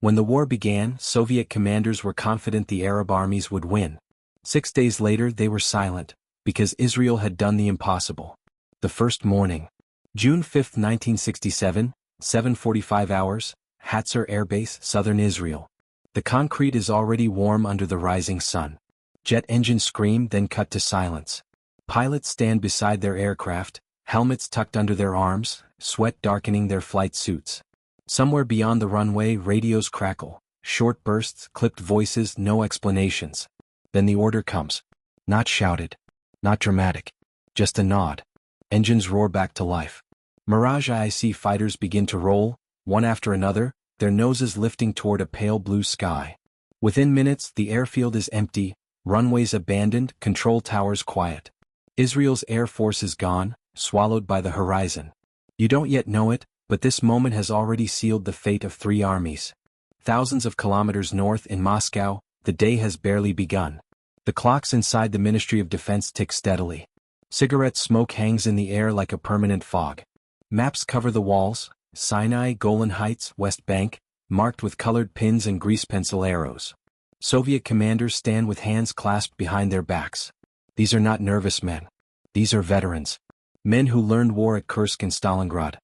When the war began, Soviet commanders were confident the Arab armies would win. 6 days later they were silent, because Israel had done the impossible. The first morning. June 5, 1967, 7:45 hours, Hatzor Air Base, southern Israel. The concrete is already warm under the rising sun. Jet engines scream, then cut to silence. Pilots stand beside their aircraft, helmets tucked under their arms, sweat darkening their flight suits. Somewhere beyond the runway, radios crackle, short bursts, clipped voices, no explanations. Then the order comes. Not shouted. Not dramatic. Just a nod. Engines roar back to life. Mirage IC fighters begin to roll, one after another, their noses lifting toward a pale blue sky. Within minutes, the airfield is empty, runways abandoned, control towers quiet. Israel's air force is gone, swallowed by the horizon. You don't yet know it, but this moment has already sealed the fate of 3 armies. Thousands of kilometers north in Moscow, the day has barely begun. The clocks inside the Ministry of Defense tick steadily. Cigarette smoke hangs in the air like a permanent fog. Maps cover the walls, Sinai, Golan Heights, West Bank, marked with colored pins and grease pencil arrows. Soviet commanders stand with hands clasped behind their backs. These are not nervous men. These are veterans. Men who learned war at Kursk and Stalingrad.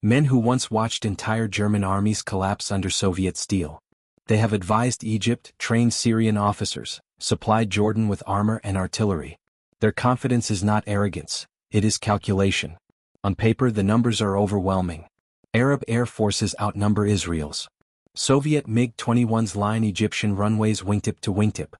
Men who once watched entire German armies collapse under Soviet steel. They have advised Egypt, trained Syrian officers, supplied Jordan with armor and artillery. Their confidence is not arrogance, it is calculation. On paper the numbers are overwhelming. Arab air forces outnumber Israel's. Soviet MiG-21s line Egyptian runways wingtip to wingtip.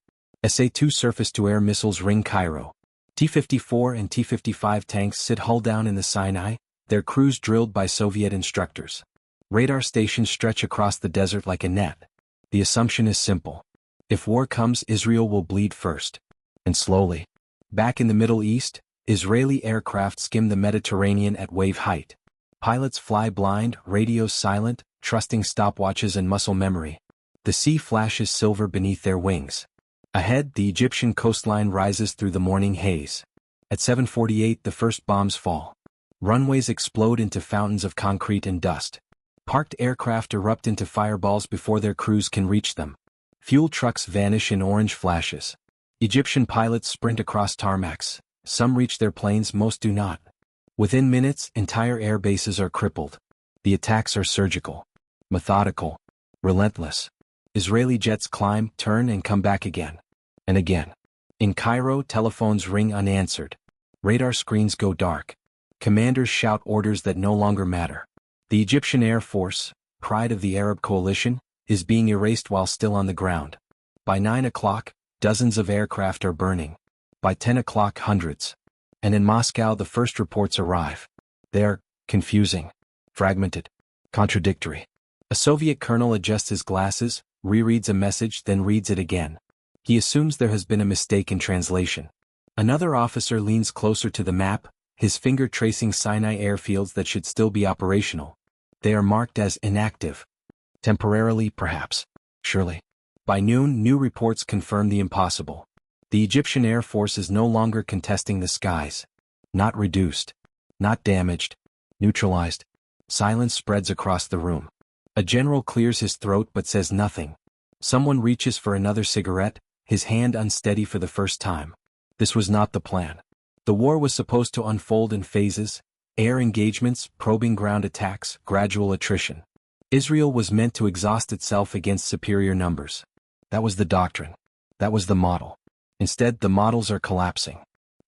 SA-2 surface-to-air missiles ring Cairo. T-54 and T-55 tanks sit hull down in the Sinai, their crews drilled by Soviet instructors. Radar stations stretch across the desert like a net. The assumption is simple. If war comes, Israel will bleed first. And slowly. Back in the Middle East, Israeli aircraft skim the Mediterranean at wave height. Pilots fly blind, radios silent, trusting stopwatches and muscle memory. The sea flashes silver beneath their wings. Ahead, the Egyptian coastline rises through the morning haze. At 7:48 the first bombs fall. Runways explode into fountains of concrete and dust. Parked aircraft erupt into fireballs before their crews can reach them. Fuel trucks vanish in orange flashes. Egyptian pilots sprint across tarmacs. Some reach their planes, most do not. Within minutes, entire air bases are crippled. The attacks are surgical, methodical, relentless. Israeli jets climb, turn, and come back again. And again. In Cairo, telephones ring unanswered. Radar screens go dark. Commanders shout orders that no longer matter. The Egyptian Air Force, pride of the Arab coalition, is being erased while still on the ground. By 9 o'clock, dozens of aircraft are burning. By 10 o'clock, hundreds. And in Moscow the first reports arrive. They're confusing, fragmented, contradictory. A Soviet colonel adjusts his glasses, rereads a message, then reads it again. He assumes there has been a mistake in translation. Another officer leans closer to the map, his finger tracing Sinai airfields that should still be operational. They are marked as inactive. Temporarily, perhaps. Surely. By noon, new reports confirm the impossible. The Egyptian Air Force is no longer contesting the skies. Not reduced. Not damaged. Neutralized. Silence spreads across the room. A general clears his throat but says nothing. Someone reaches for another cigarette, his hand unsteady for the first time. This was not the plan. The war was supposed to unfold in phases: air engagements, probing ground attacks, gradual attrition. Israel was meant to exhaust itself against superior numbers. That was the doctrine. That was the model. Instead, the models are collapsing.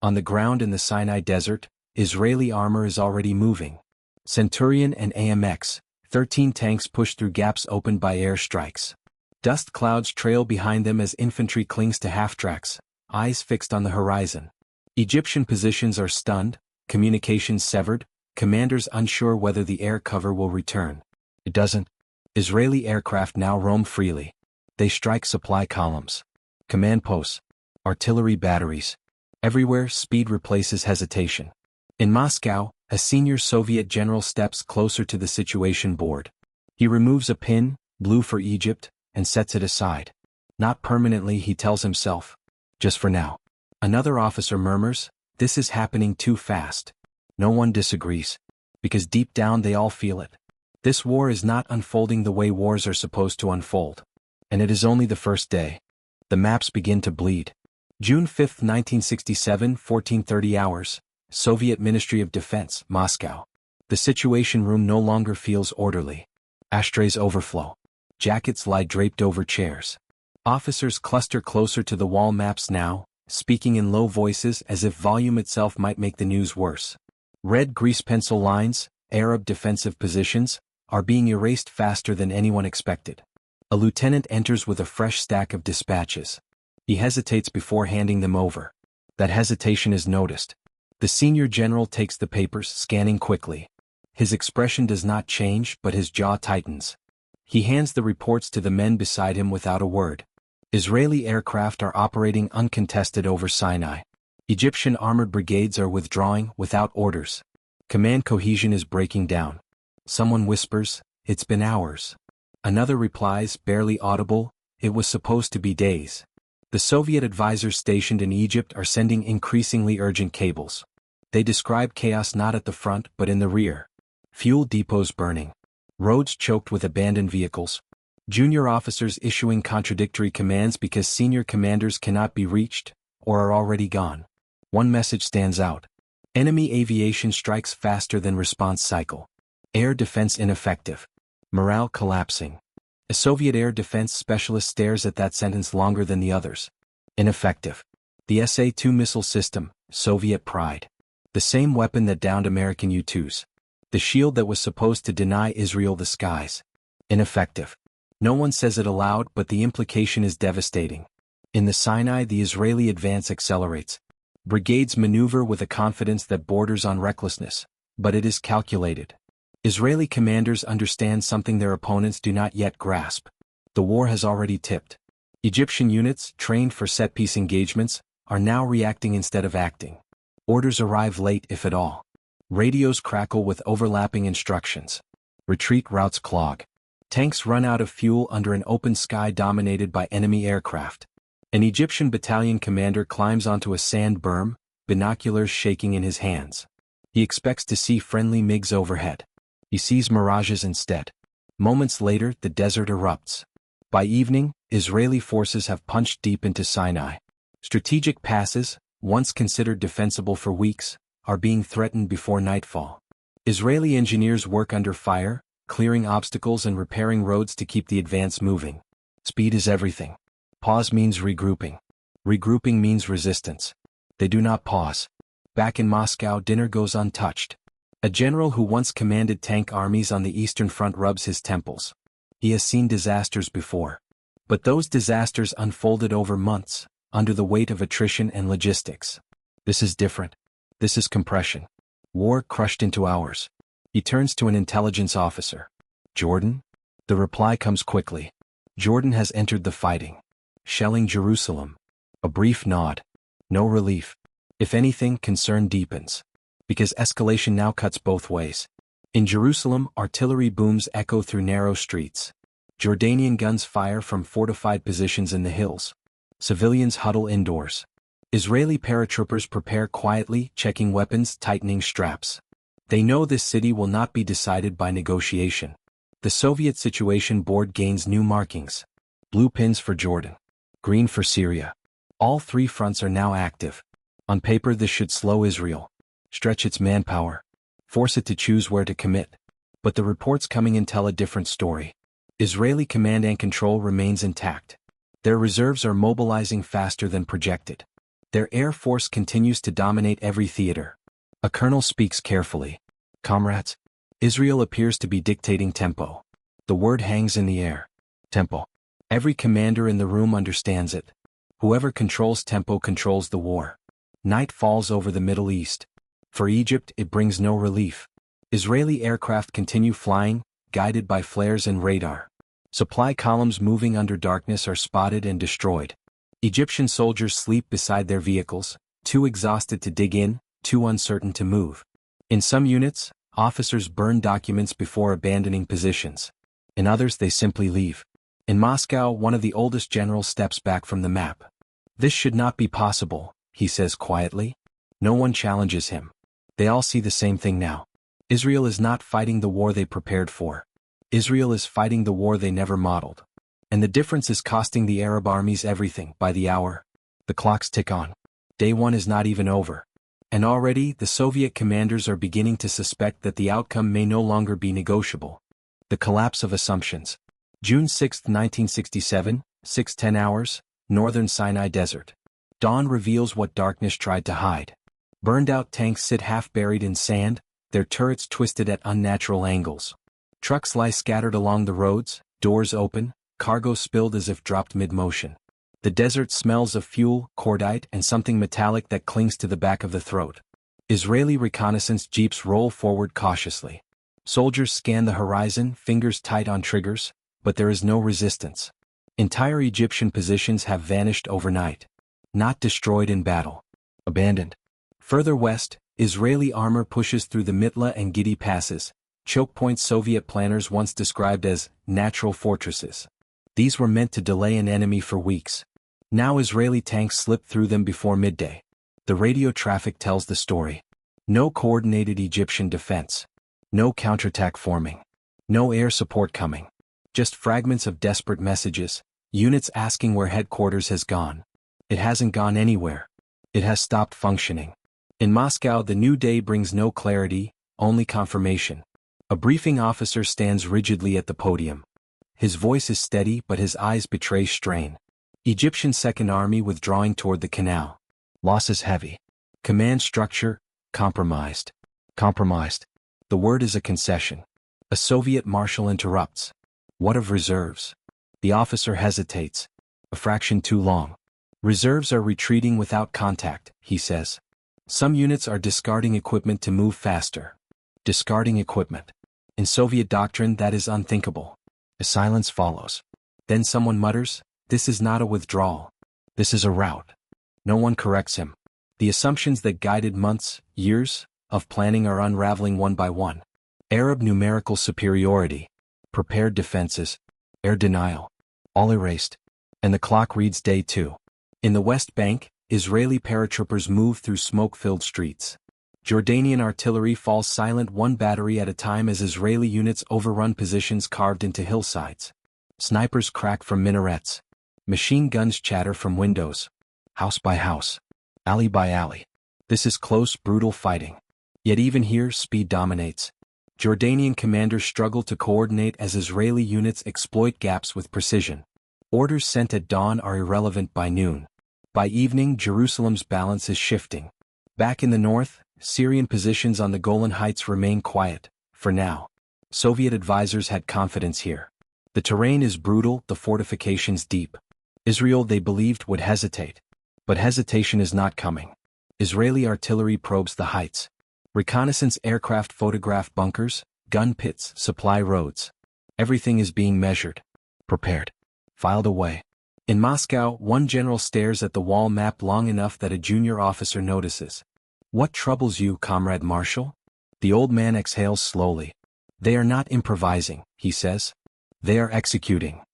On the ground in the Sinai Desert, Israeli armor is already moving. Centurion and AMX, 13 tanks push through gaps opened by air strikes. Dust clouds trail behind them as infantry clings to half-tracks, eyes fixed on the horizon. Egyptian positions are stunned, communications severed, commanders unsure whether the air cover will return. It doesn't. Israeli aircraft now roam freely. They strike supply columns. Command posts. Artillery batteries. Everywhere, speed replaces hesitation. In Moscow, a senior Soviet general steps closer to the situation board. He removes a pin, blue for Egypt, and sets it aside. Not permanently, he tells himself. Just for now. Another officer murmurs, "This is happening too fast." No one disagrees. Because deep down they all feel it. This war is not unfolding the way wars are supposed to unfold. And it is only the first day. The maps begin to bleed. June 5, 1967, 14:30 hours, Soviet Ministry of Defense, Moscow. The Situation Room no longer feels orderly. Ashtrays overflow. Jackets lie draped over chairs. Officers cluster closer to the wall, maps now, speaking in low voices as if volume itself might make the news worse. Red grease pencil lines, Arab defensive positions, are being erased faster than anyone expected. A lieutenant enters with a fresh stack of dispatches. He hesitates before handing them over. That hesitation is noticed. The senior general takes the papers, scanning quickly. His expression does not change, but his jaw tightens. He hands the reports to the men beside him without a word. Israeli aircraft are operating uncontested over Sinai. Egyptian armored brigades are withdrawing without orders. Command cohesion is breaking down. Someone whispers, "It's been hours." Another replies, barely audible, "It was supposed to be days." The Soviet advisors stationed in Egypt are sending increasingly urgent cables. They describe chaos not at the front but in the rear. Fuel depots burning. Roads choked with abandoned vehicles. Junior officers issuing contradictory commands because senior commanders cannot be reached, or are already gone. One message stands out. Enemy aviation strikes faster than response cycle. Air defense ineffective. Morale collapsing. A Soviet air defense specialist stares at that sentence longer than the others. Ineffective. The SA-2 missile system, Soviet pride. The same weapon that downed American U-2s. The shield that was supposed to deny Israel the skies. Ineffective. No one says it aloud, but the implication is devastating. In the Sinai, the Israeli advance accelerates. Brigades maneuver with a confidence that borders on recklessness, but it is calculated. Israeli commanders understand something their opponents do not yet grasp. The war has already tipped. Egyptian units, trained for set-piece engagements, are now reacting instead of acting. Orders arrive late, if at all. Radios crackle with overlapping instructions. Retreat routes clog. Tanks run out of fuel under an open sky dominated by enemy aircraft. An Egyptian battalion commander climbs onto a sand berm, binoculars shaking in his hands. He expects to see friendly MiGs overhead. He sees mirages instead. Moments later, the desert erupts. By evening, Israeli forces have punched deep into Sinai. Strategic passes, once considered defensible for weeks, are being threatened before nightfall. Israeli engineers work under fire, clearing obstacles and repairing roads to keep the advance moving. Speed is everything. Pause means regrouping. Regrouping means resistance. They do not pause. Back in Moscow, dinner goes untouched. A general who once commanded tank armies on the Eastern Front rubs his temples. He has seen disasters before. But those disasters unfolded over months, under the weight of attrition and logistics. This is different. This is compression. War crushed into hours. He turns to an intelligence officer. "Jordan?" The reply comes quickly. Jordan has entered the fighting. Shelling Jerusalem. A brief nod. No relief. If anything, concern deepens. Because escalation now cuts both ways. In Jerusalem, artillery booms echo through narrow streets. Jordanian guns fire from fortified positions in the hills. Civilians huddle indoors. Israeli paratroopers prepare quietly, checking weapons, tightening straps. They know this city will not be decided by negotiation. The Soviet Situation Board gains new markings. Blue pins for Jordan. Green for Syria. All three fronts are now active. On paper, this should slow Israel. Stretch its manpower. Force it to choose where to commit. But the reports coming in tell a different story. Israeli command and control remains intact. Their reserves are mobilizing faster than projected. Their air force continues to dominate every theater. A colonel speaks carefully. "Comrades, Israel appears to be dictating tempo." The word hangs in the air. Tempo. Every commander in the room understands it. Whoever controls tempo controls the war. Night falls over the Middle East. For Egypt, it brings no relief. Israeli aircraft continue flying, guided by flares and radar. Supply columns moving under darkness are spotted and destroyed. Egyptian soldiers sleep beside their vehicles, too exhausted to dig in, too uncertain to move. In some units, officers burn documents before abandoning positions. In others, they simply leave. In Moscow, one of the oldest generals steps back from the map. "This should not be possible," he says quietly. No one challenges him. They all see the same thing now. Israel is not fighting the war they prepared for. Israel is fighting the war they never modeled. And the difference is costing the Arab armies everything by the hour. The clocks tick on. Day one is not even over. And already, the Soviet commanders are beginning to suspect that the outcome may no longer be negotiable. The collapse of assumptions. June 6, 1967, 6:10 hours, Northern Sinai Desert. Dawn reveals what darkness tried to hide. Burned-out tanks sit half-buried in sand, their turrets twisted at unnatural angles. Trucks lie scattered along the roads, doors open, cargo spilled as if dropped mid-motion. The desert smells of fuel, cordite, and something metallic that clings to the back of the throat. Israeli reconnaissance jeeps roll forward cautiously. Soldiers scan the horizon, fingers tight on triggers, but there is no resistance. Entire Egyptian positions have vanished overnight. Not destroyed in battle. Abandoned. Further west, Israeli armor pushes through the Mitla and Gidi passes, choke points Soviet planners once described as natural fortresses. These were meant to delay an enemy for weeks. Now Israeli tanks slip through them before midday. The radio traffic tells the story. No coordinated Egyptian defense. No counterattack forming. No air support coming. Just fragments of desperate messages, units asking where headquarters has gone. It hasn't gone anywhere. It has stopped functioning. In Moscow, the new day brings no clarity, only confirmation. A briefing officer stands rigidly at the podium. His voice is steady but his eyes betray strain. Egyptian Second Army withdrawing toward the canal. Losses heavy. Command structure, compromised. Compromised. The word is a concession. A Soviet marshal interrupts. What of reserves? The officer hesitates. A fraction too long. Reserves are retreating without contact, he says. Some units are discarding equipment to move faster. Discarding equipment. In Soviet doctrine, that is unthinkable. A silence follows. Then someone mutters, "This is not a withdrawal. This is a rout." No one corrects him. The assumptions that guided months, years, of planning are unraveling one by one. Arab numerical superiority. Prepared defenses. Air denial. All erased. And the clock reads day 2. In the West Bank, Israeli paratroopers move through smoke-filled streets. Jordanian artillery falls silent one battery at a time as Israeli units overrun positions carved into hillsides. Snipers crack from minarets. Machine guns chatter from windows. House by house. Alley by alley. This is close, brutal fighting. Yet even here, speed dominates. Jordanian commanders struggle to coordinate as Israeli units exploit gaps with precision. Orders sent at dawn are irrelevant by noon. By evening, Jerusalem's balance is shifting. Back in the north, Syrian positions on the Golan Heights remain quiet, for now. Soviet advisors had confidence here. The terrain is brutal, the fortifications deep. Israel, they believed, would hesitate. But hesitation is not coming. Israeli artillery probes the heights. Reconnaissance aircraft photograph bunkers, gun pits, supply roads. Everything is being measured. Prepared. Filed away. In Moscow, one general stares at the wall map long enough that a junior officer notices. "What troubles you, Comrade Marshal?" The old man exhales slowly. "They are not improvising," he says. "They are executing."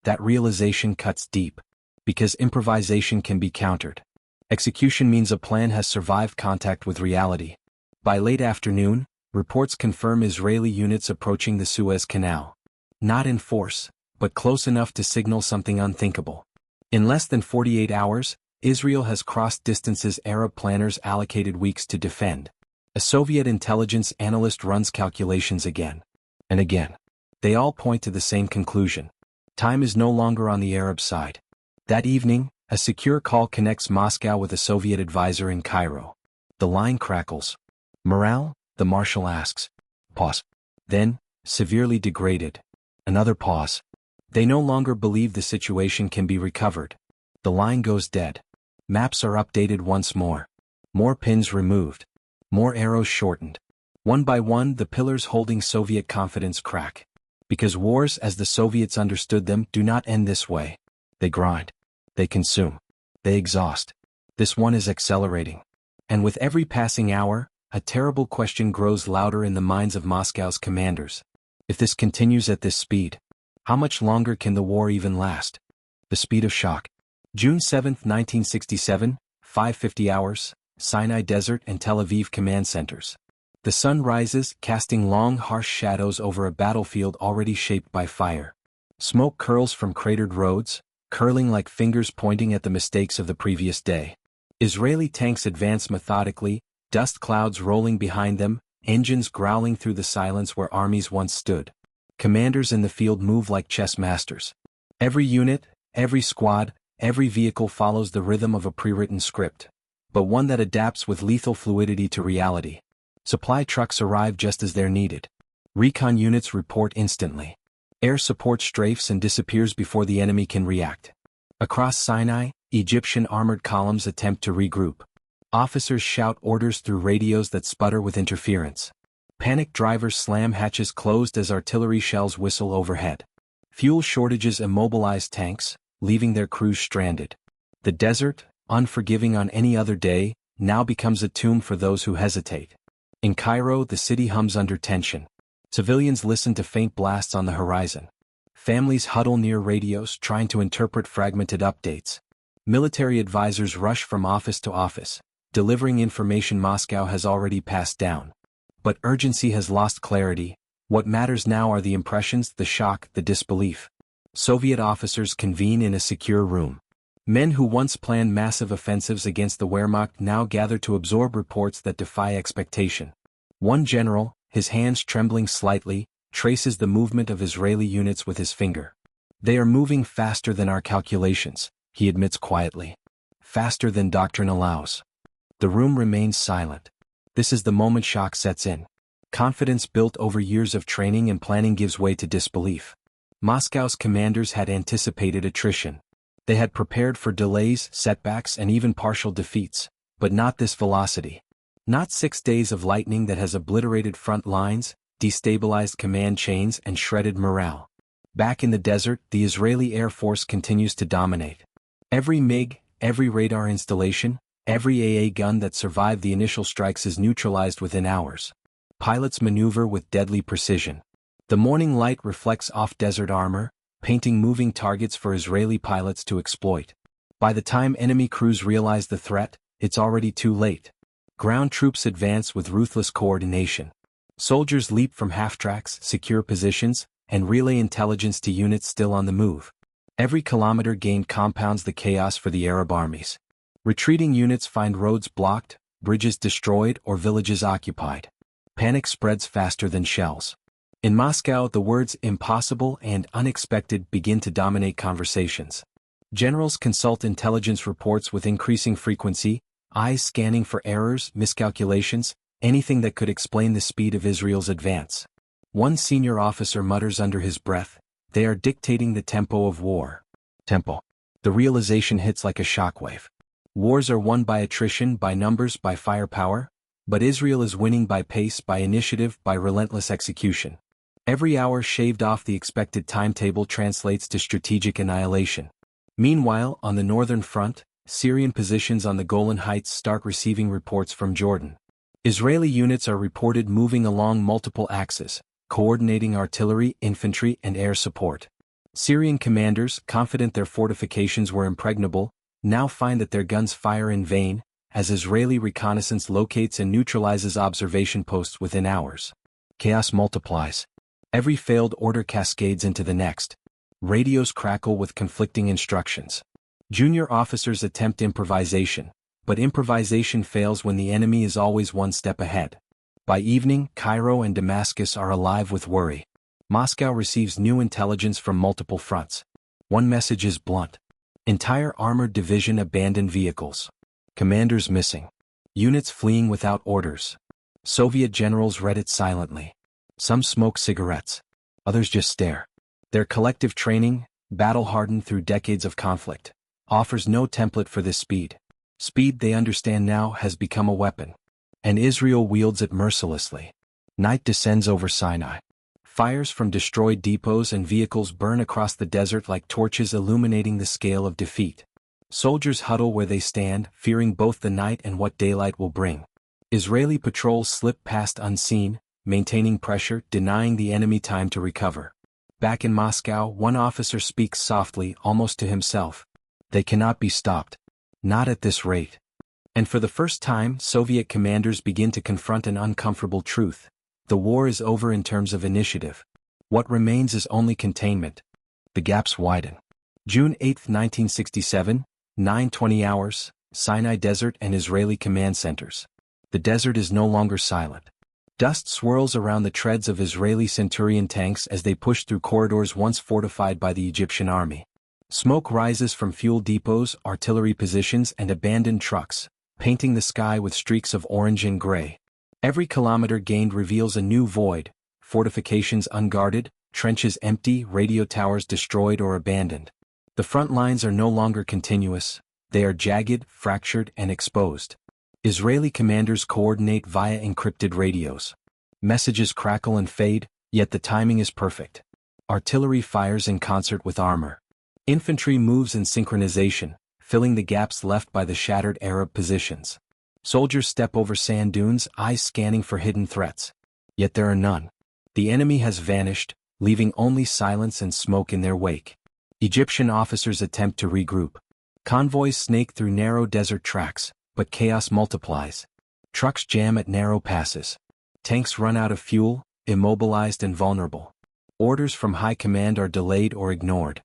That realization cuts deep. Because improvisation can be countered. Execution means a plan has survived contact with reality. By late afternoon, reports confirm Israeli units approaching the Suez Canal. Not in force, but close enough to signal something unthinkable. In less than 48 hours, Israel has crossed distances Arab planners allocated weeks to defend. A Soviet intelligence analyst runs calculations again and again. They all point to the same conclusion. Time is no longer on the Arab side. That evening, a secure call connects Moscow with a Soviet advisor in Cairo. The line crackles. "Morale?" the marshal asks. Pause. Then, severely degraded. Another pause. They no longer believe the situation can be recovered. The line goes dead. Maps are updated once more. More pins removed. More arrows shortened. One by one, the pillars holding Soviet confidence crack. Because wars, as the Soviets understood them, do not end this way. They grind. They consume. They exhaust. This one is accelerating. And with every passing hour, a terrible question grows louder in the minds of Moscow's commanders. If this continues at this speed, how much longer can the war even last? The speed of shock. June 7, 1967, 5:50 hours, Sinai Desert and Tel Aviv command centers. The sun rises, casting long harsh shadows over a battlefield already shaped by fire. Smoke curls from cratered roads, curling like fingers pointing at the mistakes of the previous day. Israeli tanks advance methodically, dust clouds rolling behind them, engines growling through the silence where armies once stood. Commanders in the field move like chess masters. Every unit, every squad, every vehicle follows the rhythm of a pre-written script, but one that adapts with lethal fluidity to reality. Supply trucks arrive just as they're needed. Recon units report instantly. Air support strafes and disappears before the enemy can react. Across Sinai, Egyptian armored columns attempt to regroup. Officers shout orders through radios that sputter with interference. Panicked drivers slam hatches closed as artillery shells whistle overhead. Fuel shortages immobilize tanks, leaving their crews stranded. The desert, unforgiving on any other day, now becomes a tomb for those who hesitate. In Cairo, the city hums under tension. Civilians listen to faint blasts on the horizon. Families huddle near radios trying to interpret fragmented updates. Military advisors rush from office to office, delivering information Moscow has already passed down. But urgency has lost clarity. What matters now are the impressions, the shock, the disbelief. Soviet officers convene in a secure room. Men who once planned massive offensives against the Wehrmacht now gather to absorb reports that defy expectation. One general, his hands trembling slightly, traces the movement of Israeli units with his finger. "They are moving faster than our calculations," he admits quietly. "Faster than doctrine allows." The room remains silent. This is the moment shock sets in. Confidence built over years of training and planning gives way to disbelief. Moscow's commanders had anticipated attrition. They had prepared for delays, setbacks, and even partial defeats, but not this velocity. Not 6 days of lightning that has obliterated front lines, destabilized command chains, and shredded morale. Back in the desert, the Israeli Air Force continues to dominate. Every MiG, every radar installation, every AA gun that survived the initial strikes is neutralized within hours. Pilots maneuver with deadly precision. The morning light reflects off desert armor, painting moving targets for Israeli pilots to exploit. By the time enemy crews realize the threat, it's already too late. Ground troops advance with ruthless coordination. Soldiers leap from half-tracks, secure positions, and relay intelligence to units still on the move. Every kilometer gained compounds the chaos for the Arab armies. Retreating units find roads blocked, bridges destroyed, or villages occupied. Panic spreads faster than shells. In Moscow, the words impossible and unexpected begin to dominate conversations. Generals consult intelligence reports with increasing frequency, eyes scanning for errors, miscalculations, anything that could explain the speed of Israel's advance. One senior officer mutters under his breath, "They are dictating the tempo of war." Tempo. The realization hits like a shockwave. Wars are won by attrition, by numbers, by firepower, but Israel is winning by pace, by initiative, by relentless execution. Every hour shaved off the expected timetable translates to strategic annihilation. Meanwhile, on the northern front, Syrian positions on the Golan Heights start receiving reports from Jordan. Israeli units are reported moving along multiple axes, coordinating artillery, infantry, and air support. Syrian commanders, confident their fortifications were impregnable, now find that their guns fire in vain, as Israeli reconnaissance locates and neutralizes observation posts within hours. Chaos multiplies. Every failed order cascades into the next. Radios crackle with conflicting instructions. Junior officers attempt improvisation, but improvisation fails when the enemy is always one step ahead. By evening, Cairo and Damascus are alive with worry. Moscow receives new intelligence from multiple fronts. One message is blunt. Entire armored division abandoned vehicles. Commanders missing. Units fleeing without orders. Soviet generals read it silently. Some smoke cigarettes. Others just stare. Their collective training, battle-hardened through decades of conflict, offers no template for this speed. Speed, they understand now, has become a weapon. And Israel wields it mercilessly. Night descends over Sinai. Fires from destroyed depots and vehicles burn across the desert like torches illuminating the scale of defeat. Soldiers huddle where they stand, fearing both the night and what daylight will bring. Israeli patrols slip past unseen, maintaining pressure, denying the enemy time to recover. Back in Moscow, one officer speaks softly, almost to himself. "They cannot be stopped. Not at this rate." And for the first time, Soviet commanders begin to confront an uncomfortable truth. The war is over in terms of initiative. What remains is only containment. The gaps widen. June 8, 1967, 9:20 hours, Sinai Desert and Israeli command centers. The desert is no longer silent. Dust swirls around the treads of Israeli Centurion tanks as they push through corridors once fortified by the Egyptian army. Smoke rises from fuel depots, artillery positions, and abandoned trucks, painting the sky with streaks of orange and gray. Every kilometer gained reveals a new void, fortifications unguarded, trenches empty, radio towers destroyed or abandoned. The front lines are no longer continuous, they are jagged, fractured, and exposed. Israeli commanders coordinate via encrypted radios. Messages crackle and fade, yet the timing is perfect. Artillery fires in concert with armor. Infantry moves in synchronization, filling the gaps left by the shattered Arab positions. Soldiers step over sand dunes, eyes scanning for hidden threats. Yet there are none. The enemy has vanished, leaving only silence and smoke in their wake. Egyptian officers attempt to regroup. Convoys snake through narrow desert tracks, but chaos multiplies. Trucks jam at narrow passes. Tanks run out of fuel, immobilized and vulnerable. Orders from high command are delayed or ignored.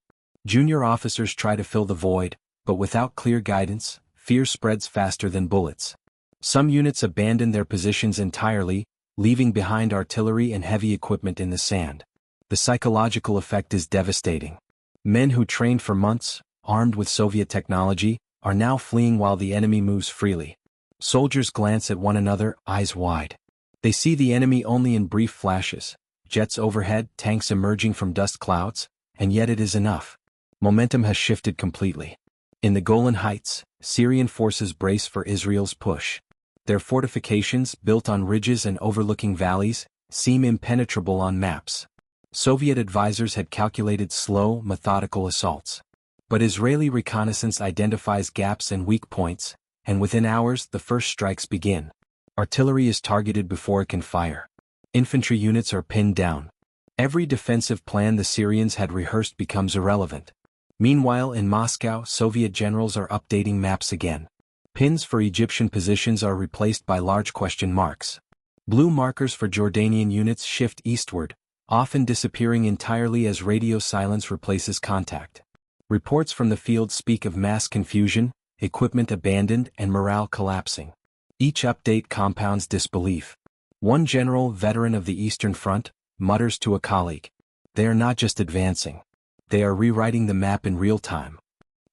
Junior officers try to fill the void, but without clear guidance, fear spreads faster than bullets. Some units abandon their positions entirely, leaving behind artillery and heavy equipment in the sand. The psychological effect is devastating. Men who trained for months, armed with Soviet technology, are now fleeing while the enemy moves freely. Soldiers glance at one another, eyes wide. They see the enemy only in brief flashes, jets overhead, tanks emerging from dust clouds, and yet it is enough. Momentum has shifted completely. In the Golan Heights, Syrian forces brace for Israel's push. Their fortifications, built on ridges and overlooking valleys, seem impenetrable on maps. Soviet advisors had calculated slow, methodical assaults. But Israeli reconnaissance identifies gaps and weak points, and within hours the first strikes begin. Artillery is targeted before it can fire. Infantry units are pinned down. Every defensive plan the Syrians had rehearsed becomes irrelevant. Meanwhile, in Moscow, Soviet generals are updating maps again. Pins for Egyptian positions are replaced by large question marks. Blue markers for Jordanian units shift eastward, often disappearing entirely as radio silence replaces contact. Reports from the field speak of mass confusion, equipment abandoned, and morale collapsing. Each update compounds disbelief. One general, veteran of the Eastern Front, mutters to a colleague, "They are not just advancing. They are rewriting the map in real time."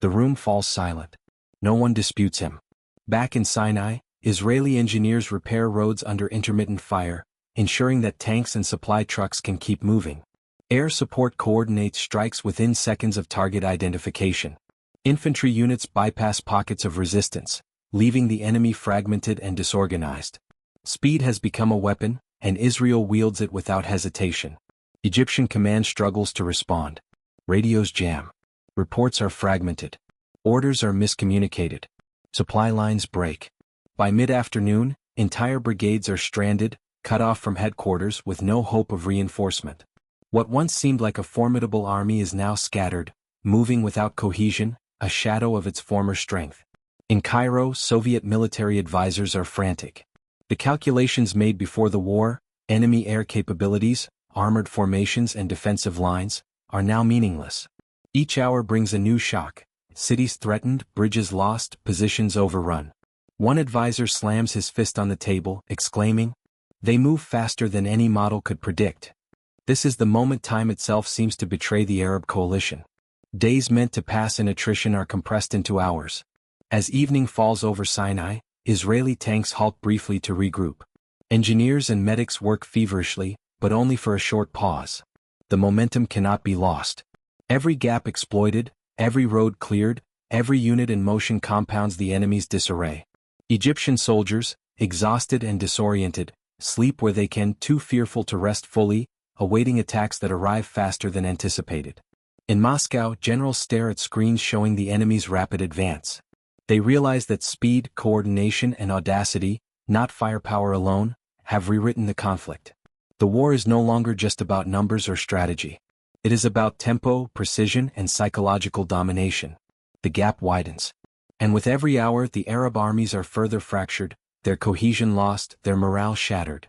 The room falls silent. No one disputes him. Back in Sinai, Israeli engineers repair roads under intermittent fire, ensuring that tanks and supply trucks can keep moving. Air support coordinates strikes within seconds of target identification. Infantry units bypass pockets of resistance, leaving the enemy fragmented and disorganized. Speed has become a weapon, and Israel wields it without hesitation. Egyptian command struggles to respond. Radios jam. Reports are fragmented. Orders are miscommunicated. Supply lines break. By mid-afternoon, entire brigades are stranded, cut off from headquarters with no hope of reinforcement. What once seemed like a formidable army is now scattered, moving without cohesion, a shadow of its former strength. In Cairo, Soviet military advisors are frantic. The calculations made before the war, enemy air capabilities, armored formations and defensive lines, are now meaningless. Each hour brings a new shock. Cities threatened, bridges lost, positions overrun. One advisor slams his fist on the table, exclaiming, "They move faster than any model could predict." This is the moment time itself seems to betray the Arab coalition. Days meant to pass in attrition are compressed into hours. As evening falls over Sinai, Israeli tanks halt briefly to regroup. Engineers and medics work feverishly, but only for a short pause. The momentum cannot be lost. Every gap exploited, every road cleared, every unit in motion compounds the enemy's disarray. Egyptian soldiers, exhausted and disoriented, sleep where they can, too fearful to rest fully, awaiting attacks that arrive faster than anticipated. In Moscow, generals stare at screens showing the enemy's rapid advance. They realize that speed, coordination, and audacity, not firepower alone, have rewritten the conflict. The war is no longer just about numbers or strategy. It is about tempo, precision, and psychological domination. The gap widens. And with every hour the Arab armies are further fractured, their cohesion lost, their morale shattered.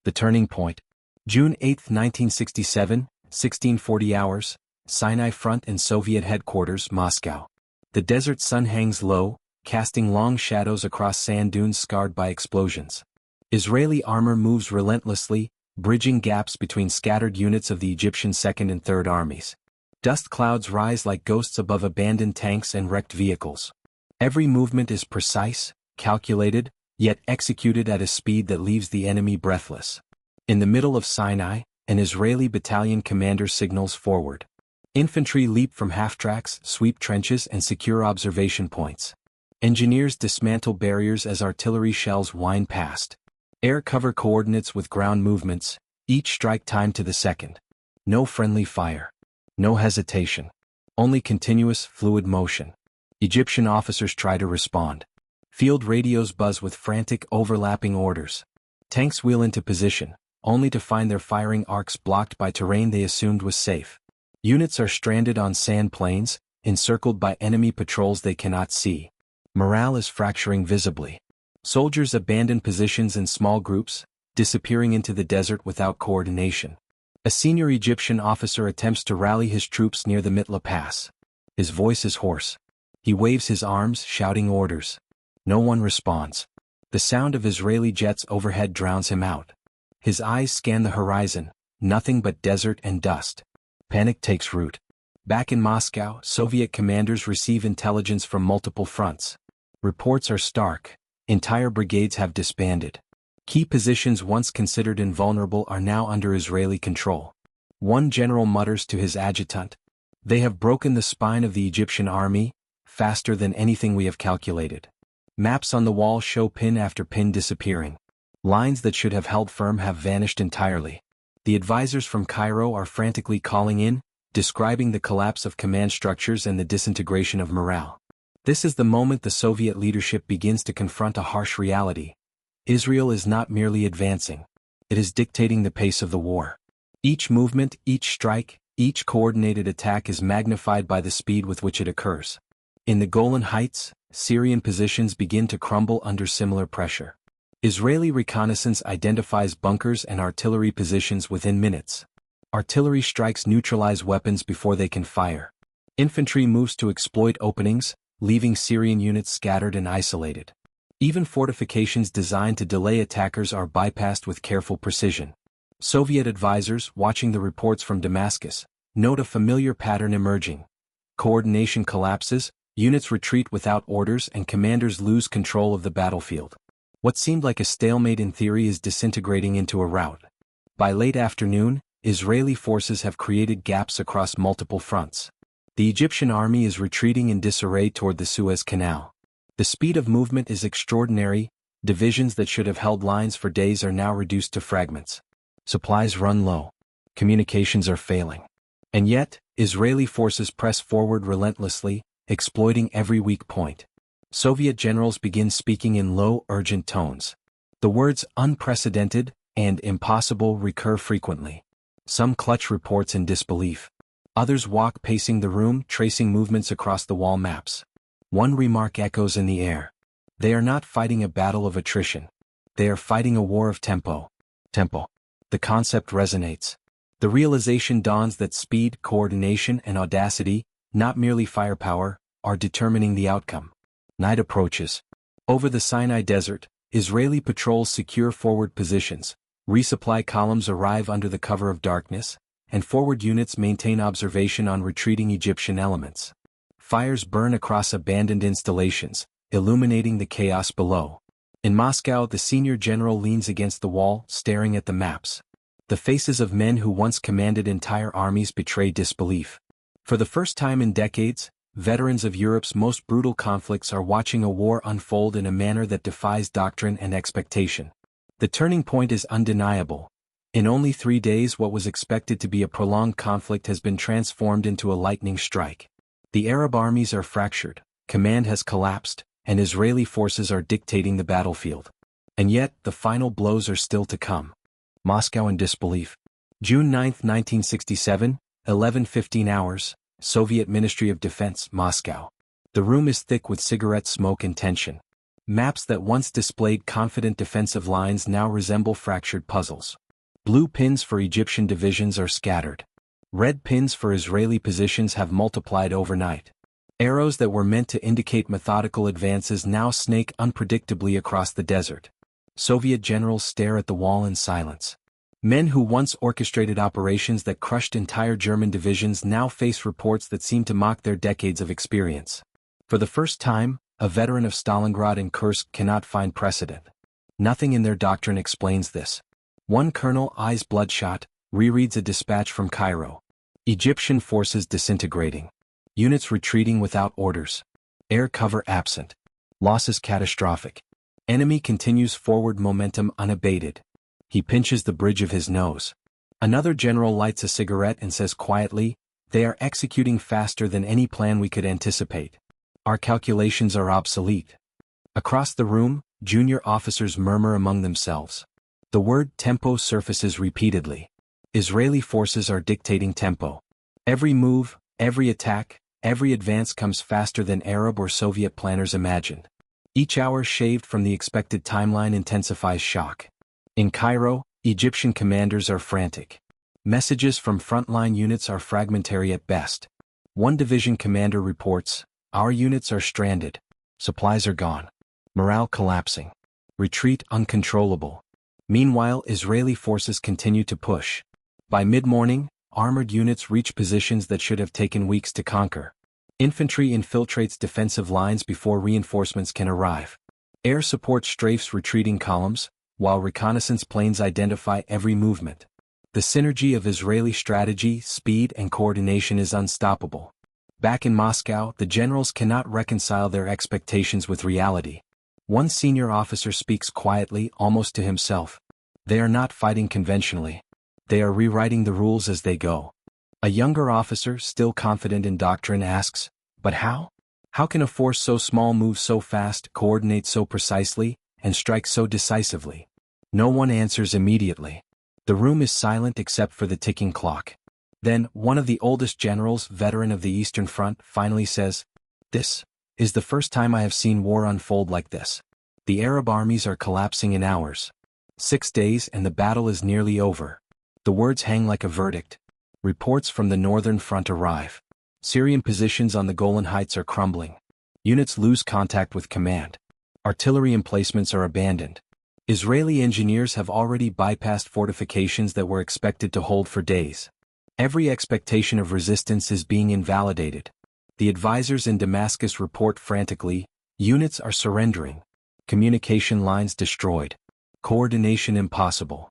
The turning point. June 8, 1967, 1640 hours, Sinai Front and Soviet headquarters, Moscow. The desert sun hangs low, casting long shadows across sand dunes scarred by explosions. Israeli armor moves relentlessly, bridging gaps between scattered units of the Egyptian 2nd and 3rd Armies. Dust clouds rise like ghosts above abandoned tanks and wrecked vehicles. Every movement is precise, calculated, yet executed at a speed that leaves the enemy breathless. In the middle of Sinai, an Israeli battalion commander signals forward. Infantry leap from half-tracks, sweep trenches and secure observation points. Engineers dismantle barriers as artillery shells whine past. Air cover coordinates with ground movements, each strike timed to the second. No friendly fire. No hesitation. Only continuous, fluid motion. Egyptian officers try to respond. Field radios buzz with frantic, overlapping orders. Tanks wheel into position, only to find their firing arcs blocked by terrain they assumed was safe. Units are stranded on sand plains, encircled by enemy patrols they cannot see. Morale is fracturing visibly. Soldiers abandon positions in small groups, disappearing into the desert without coordination. A senior Egyptian officer attempts to rally his troops near the Mitla Pass. His voice is hoarse. He waves his arms, shouting orders. No one responds. The sound of Israeli jets overhead drowns him out. His eyes scan the horizon, nothing but desert and dust. Panic takes root. Back in Moscow, Soviet commanders receive intelligence from multiple fronts. Reports are stark. Entire brigades have disbanded. Key positions once considered invulnerable are now under Israeli control. One general mutters to his adjutant, "They have broken the spine of the Egyptian army, faster than anything we have calculated." Maps on the wall show pin after pin disappearing. Lines that should have held firm have vanished entirely. The advisors from Cairo are frantically calling in, describing the collapse of command structures and the disintegration of morale. This is the moment the Soviet leadership begins to confront a harsh reality. Israel is not merely advancing. It is dictating the pace of the war. Each movement, each strike, each coordinated attack is magnified by the speed with which it occurs. In the Golan Heights, Syrian positions begin to crumble under similar pressure. Israeli reconnaissance identifies bunkers and artillery positions within minutes. Artillery strikes neutralize weapons before they can fire. Infantry moves to exploit openings, leaving Syrian units scattered and isolated. Even fortifications designed to delay attackers are bypassed with careful precision. Soviet advisors, watching the reports from Damascus, note a familiar pattern emerging. Coordination collapses, units retreat without orders and commanders lose control of the battlefield. What seemed like a stalemate in theory is disintegrating into a rout. By late afternoon, Israeli forces have created gaps across multiple fronts. The Egyptian army is retreating in disarray toward the Suez Canal. The speed of movement is extraordinary. Divisions that should have held lines for days are now reduced to fragments. Supplies run low. Communications are failing. And yet, Israeli forces press forward relentlessly, exploiting every weak point. Soviet generals begin speaking in low, urgent tones. The words unprecedented and impossible recur frequently. Some clutch reports in disbelief. Others walk pacing the room, tracing movements across the wall maps. One remark echoes in the air. They are not fighting a battle of attrition. They are fighting a war of tempo. Tempo. The concept resonates. The realization dawns that speed, coordination, and audacity, not merely firepower, are determining the outcome. Night approaches. Over the Sinai Desert, Israeli patrols secure forward positions, resupply columns arrive under the cover of darkness, and forward units maintain observation on retreating Egyptian elements. Fires burn across abandoned installations, illuminating the chaos below. In Moscow, the senior general leans against the wall, staring at the maps. The faces of men who once commanded entire armies betray disbelief. For the first time in decades, veterans of Europe's most brutal conflicts are watching a war unfold in a manner that defies doctrine and expectation. The turning point is undeniable. In only 3 days, what was expected to be a prolonged conflict has been transformed into a lightning strike. The Arab armies are fractured, command has collapsed, and Israeli forces are dictating the battlefield. And yet, the final blows are still to come. Moscow in disbelief. June 9, 1967, 11:15 hours, Soviet Ministry of Defense, Moscow. The room is thick with cigarette smoke and tension. Maps that once displayed confident defensive lines now resemble fractured puzzles. Blue pins for Egyptian divisions are scattered. Red pins for Israeli positions have multiplied overnight. Arrows that were meant to indicate methodical advances now snake unpredictably across the desert. Soviet generals stare at the wall in silence. Men who once orchestrated operations that crushed entire German divisions now face reports that seem to mock their decades of experience. For the first time, a veteran of Stalingrad and Kursk cannot find precedent. Nothing in their doctrine explains this. One colonel, eyes bloodshot, rereads a dispatch from Cairo. Egyptian forces disintegrating. Units retreating without orders. Air cover absent. Losses catastrophic. Enemy continues forward, momentum unabated. He pinches the bridge of his nose. Another general lights a cigarette and says quietly, "They are executing faster than any plan we could anticipate. Our calculations are obsolete." Across the room, junior officers murmur among themselves. The word tempo surfaces repeatedly. Israeli forces are dictating tempo. Every move, every attack, every advance comes faster than Arab or Soviet planners imagined. Each hour shaved from the expected timeline intensifies shock. In Cairo, Egyptian commanders are frantic. Messages from frontline units are fragmentary at best. One division commander reports, "Our units are stranded. Supplies are gone. Morale collapsing. Retreat uncontrollable." Meanwhile, Israeli forces continue to push. By mid-morning, armored units reach positions that should have taken weeks to conquer. Infantry infiltrates defensive lines before reinforcements can arrive. Air support strafes retreating columns, while reconnaissance planes identify every movement. The synergy of Israeli strategy, speed, and coordination is unstoppable. Back in Moscow, the generals cannot reconcile their expectations with reality. One senior officer speaks quietly, almost to himself. They are not fighting conventionally. They are rewriting the rules as they go. A younger officer, still confident in doctrine, asks, "But how? How can a force so small move so fast, coordinate so precisely, and strike so decisively?" No one answers immediately. The room is silent except for the ticking clock. Then, one of the oldest generals, veteran of the Eastern Front, finally says, "This is the first time I have seen war unfold like this. The Arab armies are collapsing in hours. 6 days and the battle is nearly over." The words hang like a verdict. Reports from the Northern Front arrive. Syrian positions on the Golan Heights are crumbling. Units lose contact with command. Artillery emplacements are abandoned. Israeli engineers have already bypassed fortifications that were expected to hold for days. Every expectation of resistance is being invalidated. The advisors in Damascus report frantically, units are surrendering. Communication lines destroyed. Coordination impossible.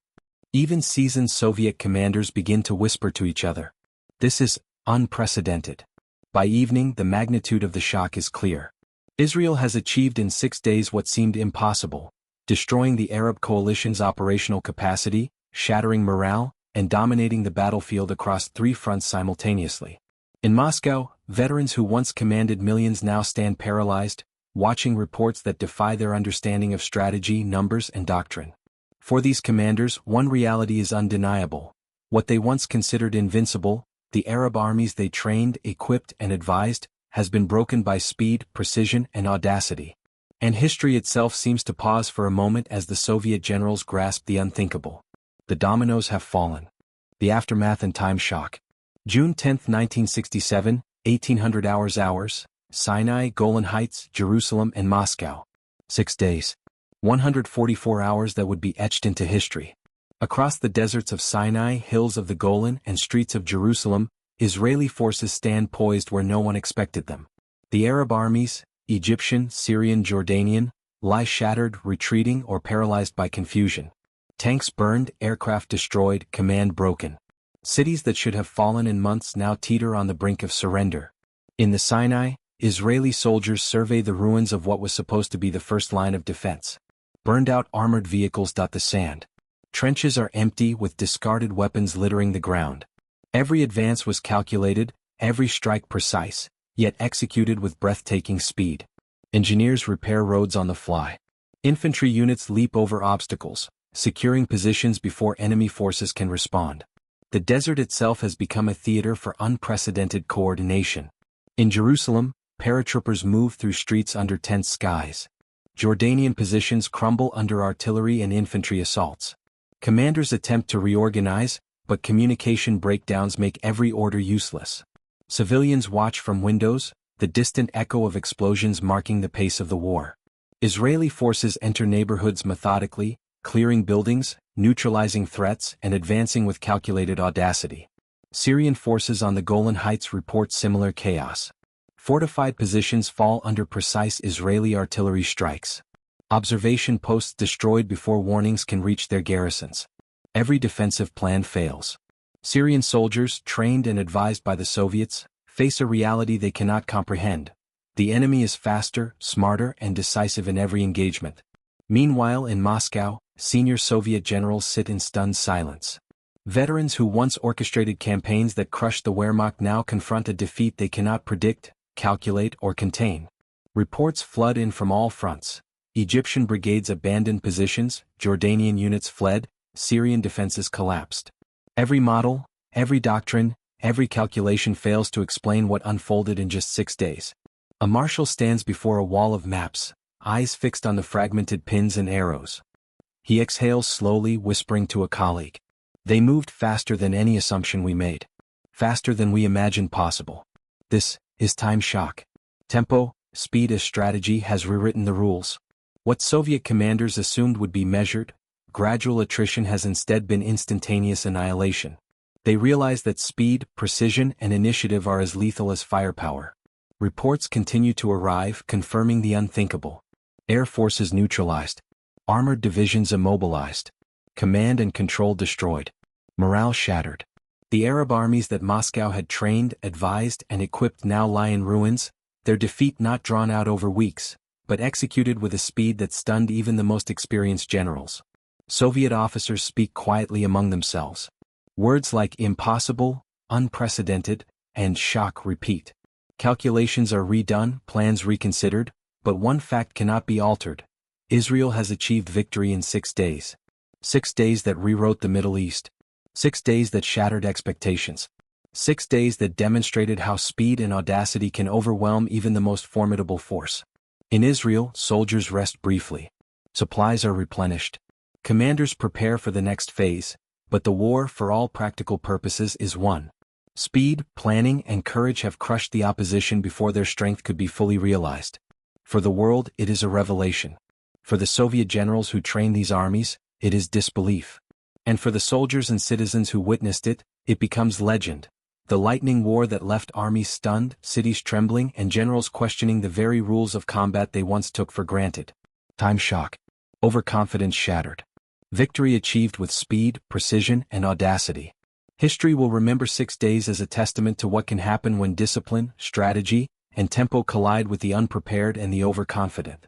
Even seasoned Soviet commanders begin to whisper to each other. This is unprecedented. By evening, the magnitude of the shock is clear. Israel has achieved in 6 days what seemed impossible, destroying the Arab coalition's operational capacity, shattering morale, and dominating the battlefield across 3 fronts simultaneously. In Moscow, veterans who once commanded millions now stand paralyzed, watching reports that defy their understanding of strategy, numbers, and doctrine. For these commanders, one reality is undeniable. What they once considered invincible, the Arab armies they trained, equipped, and advised, has been broken by speed, precision, and audacity. And history itself seems to pause for a moment as the Soviet generals grasp the unthinkable. The dominoes have fallen. The aftermath and time shock. June 10, 1967, 1800 hours, Sinai, Golan Heights, Jerusalem, and Moscow. 6 days. 144 hours that would be etched into history. Across the deserts of Sinai, hills of the Golan, and streets of Jerusalem, Israeli forces stand poised where no one expected them. The Arab armies, Egyptian, Syrian, Jordanian, lie shattered, retreating, or paralyzed by confusion. Tanks burned, aircraft destroyed, command broken. Cities that should have fallen in months now teeter on the brink of surrender. In the Sinai, Israeli soldiers survey the ruins of what was supposed to be the first line of defense. Burned-out armored vehicles dot the sand. Trenches are empty with discarded weapons littering the ground. Every advance was calculated, every strike precise, yet executed with breathtaking speed. Engineers repair roads on the fly. Infantry units leap over obstacles, securing positions before enemy forces can respond. The desert itself has become a theater for unprecedented coordination. In Jerusalem, paratroopers move through streets under tense skies. Jordanian positions crumble under artillery and infantry assaults. Commanders attempt to reorganize, but communication breakdowns make every order useless. Civilians watch from windows, the distant echo of explosions marking the pace of the war. Israeli forces enter neighborhoods methodically, clearing buildings, neutralizing threats, and advancing with calculated audacity. Syrian forces on the Golan Heights report similar chaos. Fortified positions fall under precise Israeli artillery strikes. Observation posts destroyed before warnings can reach their garrisons. Every defensive plan fails. Syrian soldiers, trained and advised by the Soviets, face a reality they cannot comprehend. The enemy is faster, smarter, and decisive in every engagement. Meanwhile, in Moscow, senior Soviet generals sit in stunned silence. Veterans who once orchestrated campaigns that crushed the Wehrmacht now confront a defeat they cannot predict, calculate, or contain. Reports flood in from all fronts. Egyptian brigades abandoned positions, Jordanian units fled, Syrian defenses collapsed. Every model, every doctrine, every calculation fails to explain what unfolded in just 6 days. A marshal stands before a wall of maps, eyes fixed on the fragmented pins and arrows. He exhales slowly, whispering to a colleague. They moved faster than any assumption we made. Faster than we imagined possible. This is time shock. Tempo, speed as strategy has rewritten the rules. What Soviet commanders assumed would be measured, gradual attrition has instead been instantaneous annihilation. They realize that speed, precision, and initiative are as lethal as firepower. Reports continue to arrive, confirming the unthinkable. Air forces neutralized. Armored divisions immobilized. Command and control destroyed. Morale shattered. The Arab armies that Moscow had trained, advised, and equipped now lie in ruins, their defeat not drawn out over weeks, but executed with a speed that stunned even the most experienced generals. Soviet officers speak quietly among themselves. Words like impossible, unprecedented, and shock repeat. Calculations are redone, plans reconsidered, but one fact cannot be altered. Israel has achieved victory in 6 days. 6 days that rewrote the Middle East. 6 days that shattered expectations. 6 days that demonstrated how speed and audacity can overwhelm even the most formidable force. In Israel, soldiers rest briefly. Supplies are replenished. Commanders prepare for the next phase, but the war, for all practical purposes, is won. Speed, planning, and courage have crushed the opposition before their strength could be fully realized. For the world, it is a revelation. For the Soviet generals who trained these armies, it is disbelief. And for the soldiers and citizens who witnessed it, it becomes legend. The lightning war that left armies stunned, cities trembling, and generals questioning the very rules of combat they once took for granted. Time shock. Overconfidence shattered. Victory achieved with speed, precision, and audacity. History will remember 6 days as a testament to what can happen when discipline, strategy, and tempo collide with the unprepared and the overconfident.